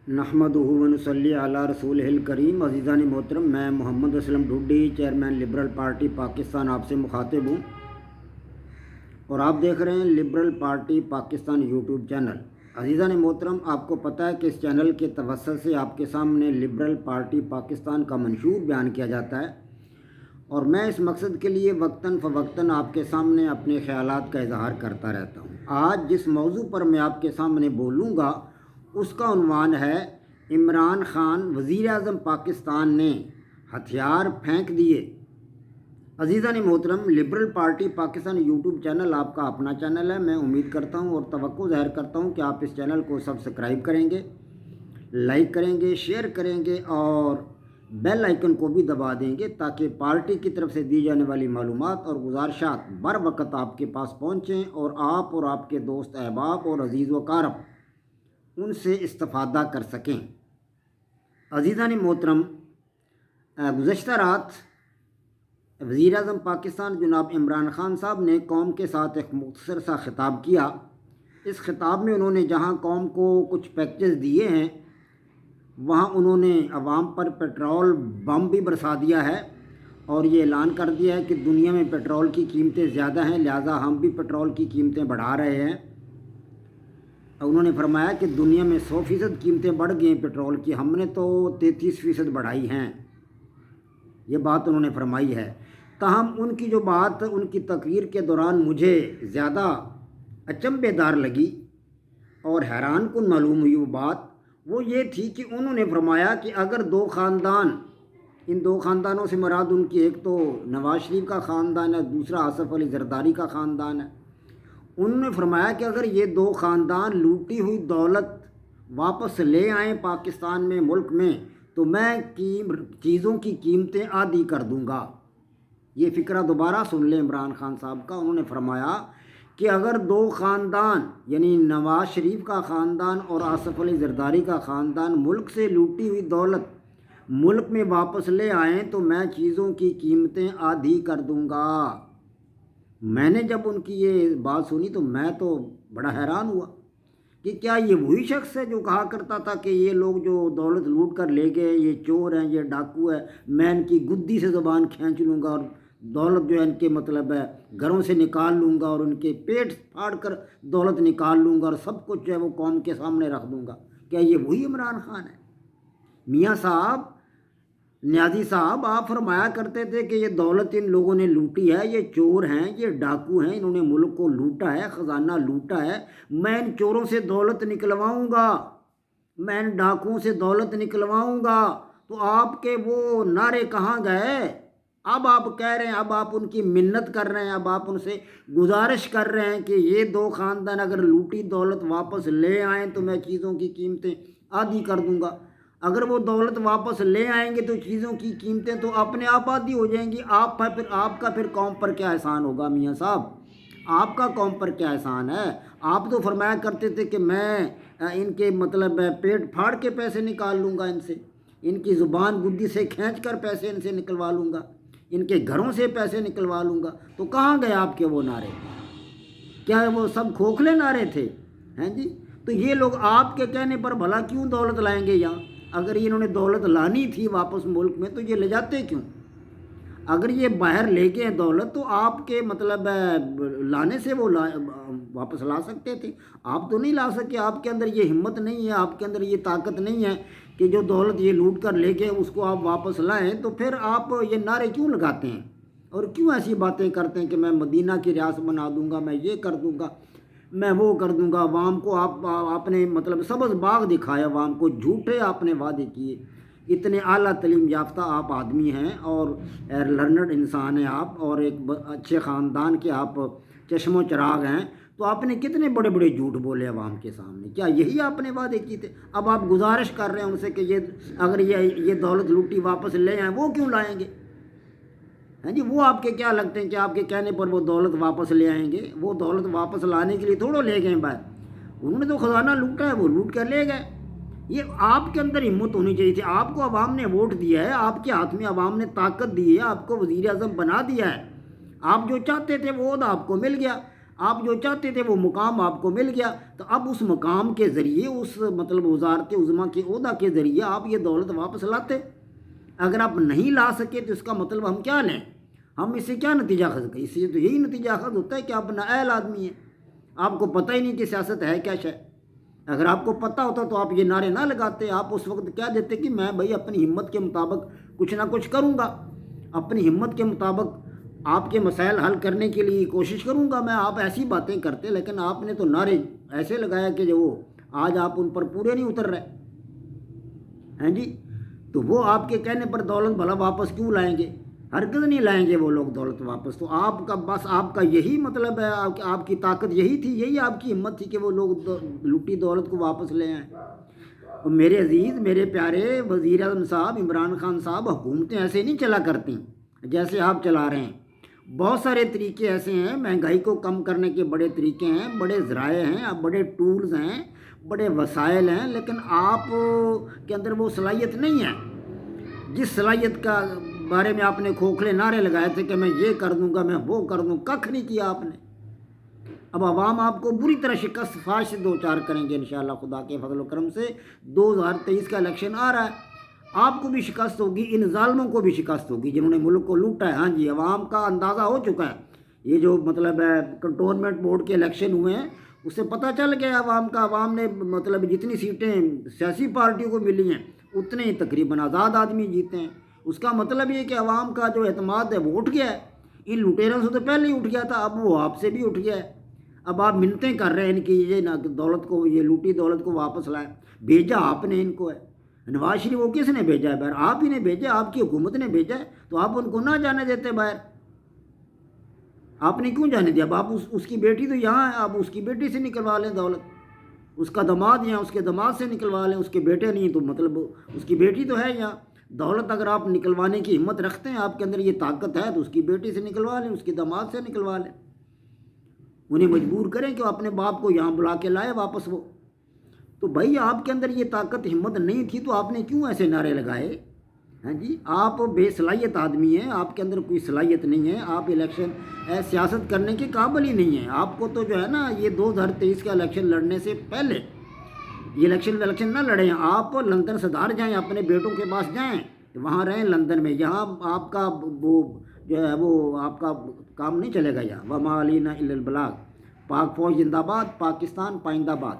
नहमदुहु व नसल्ली अला रसूलिहिल करीम। अज़ीज़ान मोहतरम, मैं Mohammad Aslam Dhudi, chairman liberal party Pakistan, आपसे मुखातिब हूँ और आप देख रहे हैं liberal party Pakistan YouTube channel. अज़ीज़ान मोहतरम, आपको पता है कि इस चैनल के तवस्सुत से आपके सामने लिबरल पार्टी पाकिस्तान का मंशूर बयान किया जाता है और मैं इस मकसद के लिए वक्तन फ़वक्तन आपके सामने अपने ख़यालात का इजहार करता रहता हूँ। आज जिस मौजू पर मैं आपके सामने बोलूँगा उसका उन्वान है, इमरान खान वज़ीर आज़म पाकिस्तान ने हथियार फेंक दिए। अज़ीज़ान मोहतरम, liberal party Pakistan YouTube channel आपका अपना चैनल है। मैं उम्मीद करता हूँ और तवक्को ज़ाहिर करता हूँ कि आप इस चैनल को सब्सक्राइब करेंगे, लाइक करेंगे, शेयर करेंगे और बेल आइकन को भी दबा देंगे ताकि पार्टी की तरफ से दी जाने वाली मालूमात और गुजारिशात बर वक़्त आपके पास पहुँचें और आप और आपके दोस्त अहबाब और अज़ीज़ व कारब उनसे इस्तिफ़ादा कर सकें। अज़ीज़ान मोहतरम, गुज़श्ता रात वज़ीर आज़म पाकिस्तान जनाब इमरान खान साहब ने कौम के साथ एक मुख्तसर सा ख़िताब किया। इस ख़िताब में उन्होंने जहाँ कौम को कुछ पैकेजेस दिए हैं वहाँ उन्होंने अवाम पर पेट्रोल बम भी बरसा दिया है और ये ऐलान कर दिया है कि दुनिया में पेट्रोल की कीमतें ज़्यादा हैं, लिहाजा हम भी पेट्रोल की कीमतें बढ़ा रहे हैं। उन्होंने फरमाया कि दुनिया में 100% कीमतें बढ़ गई हैं पेट्रोल की, हमने तो 33% बढ़ाई हैं। ये बात उन्होंने फरमाई है। ताहम उनकी जो बात उनकी तकरीर के दौरान मुझे ज़्यादा अचंभेदार लगी और हैरान कुन मालूम हुई वो ये थी कि उन्होंने फरमाया कि अगर दो ख़ानदान, इन दो ख़ानदानों से मुराद उनकी एक तो नवाज़ शरीफ का ख़ानदान है, दूसरा आसिफ अली ज़रदारी का ख़ानदान है। उन्होंने फरमाया कि अगर ये दो ख़ानदान लूटी हुई दौलत वापस ले आएँ पाकिस्तान में, मुल्क में, तो मैं चीज़ों की कीमतें आधी कर दूँगा। ये फ़िक्रा दोबारा सुन लें इमरान खान साहब का। उन्होंने फरमाया कि अगर दो ख़ानदान यानी नवाज़ शरीफ का ख़ानदान और आसिफ अली ज़रदारी का ख़ानदान मुल्क से लूटी हुई दौलत मुल्क में वापस ले आएँ तो मैं चीज़ों की कीमतें आधी कर दूँगा। मैंने जब उनकी ये बात सुनी तो मैं तो बड़ा हैरान हुआ कि क्या ये वही शख्स है जो कहा करता था कि ये लोग जो दौलत लूट कर ले गए ये चोर हैं, ये डाकू है, मैं इनकी गुद्दी से ज़बान खींच लूँगा और दौलत जो है इनके मतलब है घरों से निकाल लूँगा और उनके पेट फाड़ कर दौलत निकाल लूँगा और सब कुछ जो है वो कौम के सामने रख दूँगा। क्या ये वही इमरान खान है? मियाँ साहब, न्याजी साहब, आप फरमाया करते थे कि ये दौलत इन लोगों ने लूटी है, ये चोर हैं, ये डाकू हैं, इन्होंने मुल्क को लूटा है, ख़जाना लूटा है, मैं इन चोरों से दौलत निकलवाऊंगा, मैं इन डाकुओं से दौलत निकलवाऊंगा। तो आपके वो नारे कहाँ गए? अब आप कह रहे हैं, अब आप उनकी मिन्नत कर रहे हैं, अब आप उनसे गुजारिश कर रहे हैं कि ये दो ख़ानदान अगर लूटी दौलत वापस ले आएँ तो मैं चीज़ों की कीमतें आधी कर दूँगा। अगर वो दौलत वापस ले आएंगे तो चीज़ों की कीमतें तो अपने आप आधी हो जाएंगी। आपका फिर कौम पर क्या एहसान होगा? मियाँ साहब, आपका कौम पर क्या एहसान है? आप तो फरमाया करते थे कि मैं इनके मतलब पेट फाड़ के पैसे निकाल लूँगा, इनसे इनकी ज़ुबान गुद्दी से खींच कर पैसे इनसे निकलवा लूँगा, इनके घरों से पैसे निकलवा लूँगा। तो कहाँ गए आपके वो नारे? क्या वो सब खोखले नारे थे? हैं जी? तो ये लोग आपके कहने पर भला क्यों दौलत लाएंगे यहाँ? अगर इन्होंने दौलत लानी थी वापस मुल्क में तो ये ले जाते क्यों? अगर ये बाहर ले गए दौलत तो आपके मतलब लाने से वो वापस ला सकते थे। आप तो नहीं ला सके, आपके अंदर ये हिम्मत नहीं है, आपके अंदर ये ताकत नहीं है कि जो दौलत ये लूट कर ले गए उसको आप वापस लाएं। तो फिर आप ये नारे क्यों लगाते हैं और क्यों ऐसी बातें करते हैं कि मैं मदीना की रियासत बना दूंगा, मैं ये कर दूंगा, मैं वो कर दूंगा। अवाम को आपने मतलब सबज़ बाग दिखाया, अवाम को झूठे आपने वादे किए। इतने आला तलीम याफ्ता आप आदमी हैं और लर्नड इंसान हैं आप और एक अच्छे ख़ानदान के आप चश्मो चिराग हैं, तो आपने कितने बड़े बड़े झूठ बोले अवाम के सामने। क्या यही आपने वादे किए थे? अब आप गुजारिश कर रहे हैं उनसे कि ये अगर ये दौलत लूटी वापस ले आएँ, वो क्यों लाएँगे? हैं जी? वो आपके क्या लगते हैं कि आपके कहने पर वो दौलत वापस ले आएंगे? वो दौलत वापस लाने के लिए थोड़ा ले गए बाहर, उन्होंने तो ख़जाना लूटा है, वो लूट कर ले गए। ये आपके अंदर हिम्मत होनी चाहिए थी। आपको अवाम ने वोट दिया है, आपके हाथ में अवाम ने ताकत दी है, आपको वज़ीर आज़म बना दिया है, आप जो चाहते थे वो आपको मिल गया। آپ جو چاہتے تھے وہ مقام آپ کو مل گیا، تو اب اس مقام کے ذریعے، اس مطلب وزارت عظمیٰ کے عہدہ کے ذریعے آپ یہ دولت واپس لاتے۔ اگر آپ نہیں لا سکے تو اس کا مطلب ہم کیا لیں؟ ہم اس سے کیا نتیجہ اخذ کریں؟ اس سے تو یہی نتیجہ اخذ ہوتا ہے کہ آپ نااہل آدمی ہیں، آپ کو پتہ ہی نہیں کہ سیاست ہے کیا شے۔ اگر آپ کو پتہ ہوتا تو آپ یہ نعرے نہ لگاتے، آپ اس وقت کیا دیتے کہ میں بھائی اپنی ہمت کے مطابق کچھ نہ کچھ کروں گا، اپنی ہمت کے مطابق آپ کے مسائل حل کرنے کے لیے کوشش کروں گا میں۔ آپ ایسی باتیں کرتے، لیکن آپ نے تو نعرے ایسے لگایا کہ جو وہ آج آپ ان پر پورے نہیں اتر رہے ہیں جی۔ تو وہ آپ کے کہنے پر دولت بھلا واپس کیوں لائیں گے؟ ہرگز نہیں لائیں گے وہ لوگ دولت واپس۔ تو آپ کا بس آپ کا یہی مطلب ہے، آپ کی طاقت یہی تھی، یہی آپ کی ہمت تھی کہ وہ لوگ لوٹی دولت کو واپس لے آئیں۔ اور میرے عزیز، میرے پیارے وزیر اعظم صاحب، عمران خان صاحب، حکومتیں ایسے نہیں چلا کرتی جیسے آپ چلا رہے ہیں۔ بہت سارے طریقے ایسے ہیں، مہنگائی کو کم کرنے کے بڑے طریقے ہیں، بڑے ذرائع ہیں، بڑے ٹولز ہیں، بڑے وسائل ہیں، لیکن آپ کے اندر وہ صلاحیت نہیں ہے۔ جس صلاحیت کا بارے میں آپ نے کھوکھلے نعرے لگائے تھے کہ میں یہ کر دوں گا، میں وہ کر دوں، ککھ نہیں کیا آپ نے۔ اب عوام آپ کو بری طرح شکست فاش سے دوچار کریں گے انشاءاللہ خدا کے فضل و کرم سے۔ 2023 کا الیکشن آ رہا ہے، آپ کو بھی شکست ہوگی، ان ظالموں کو بھی شکست ہوگی جنہوں نے ملک کو لوٹا ہے۔ ہاں جی، عوام کا اندازہ ہو چکا ہے۔ یہ جو مطلب ہے کنٹونمنٹ بورڈ کے الیکشن ہوئے ہیں، اس سے پتہ چل گیا عوام کا، عوام نے مطلب جتنی سیٹیں سیاسی پارٹیوں کو ملی ہیں اتنے ہی تقریباً آزاد آدمی جیتے ہیں۔ اس کا مطلب یہ کہ عوام کا جو اعتماد ہے وہ اٹھ گیا ہے۔ ان لٹیروں سے تو پہلے ہی اٹھ گیا تھا، اب وہ آپ سے بھی اٹھ گیا ہے۔ اب آپ منتیں کر رہے ہیں ان کی، یہ دولت کو، یہ لوٹی دولت کو واپس لائیں۔ بھیجا آپ نے ان کو ہے، نواز شریف وہ کس نے بھیجا ہے باہر؟ آپ ہی نے بھیجا، آپ کی حکومت نے بھیجا ہے، تو آپ ان کو نہ جانے دیتے باہر۔ آپ نے کیوں جانے دیا؟ اب آپ اس کی بیٹی تو یہاں ہے، آپ اس کی بیٹی سے نکلوا لیں دولت، اس کا داماد یہاں، اس کے داماد سے نکلوا لیں، اس کے بیٹے نہیں تو مطلب اس کی بیٹی تو ہے یہاں۔ دولت اگر آپ نکلوانے کی ہمت رکھتے ہیں، آپ کے اندر یہ طاقت ہے، تو اس کی بیٹی سے نکلوا لیں، اس کے داماد سے نکلوا لیں، انہیں مجبور کریں کہ وہ اپنے باپ کو یہاں بلا کے لائے واپس وہ۔ تو بھائی آپ کے اندر یہ طاقت ہمت نہیں تھی تو آپ نے کیوں ایسے نعرے لگائے؟ ہاں جی، آپ بے صلاحیت آدمی ہیں، آپ کے اندر کوئی صلاحیت نہیں ہے، آپ الیکشن سیاست کرنے کے قابل ہی نہیں ہیں۔ آپ کو تو جو ہے نا، یہ 2023 کا الیکشن لڑنے سے پہلے یہ الیکشن نہ لڑیں، آپ لندن صدار جائیں، اپنے بیٹوں کے پاس جائیں، وہاں رہیں لندن میں، یہاں آپ کا وہ جو ہے وہ آپ کا کام نہیں چلے گا یہاں۔ وما علینا الا البلاغ۔ پاک فوج زندہ باد، پاکستان پائندہ باد۔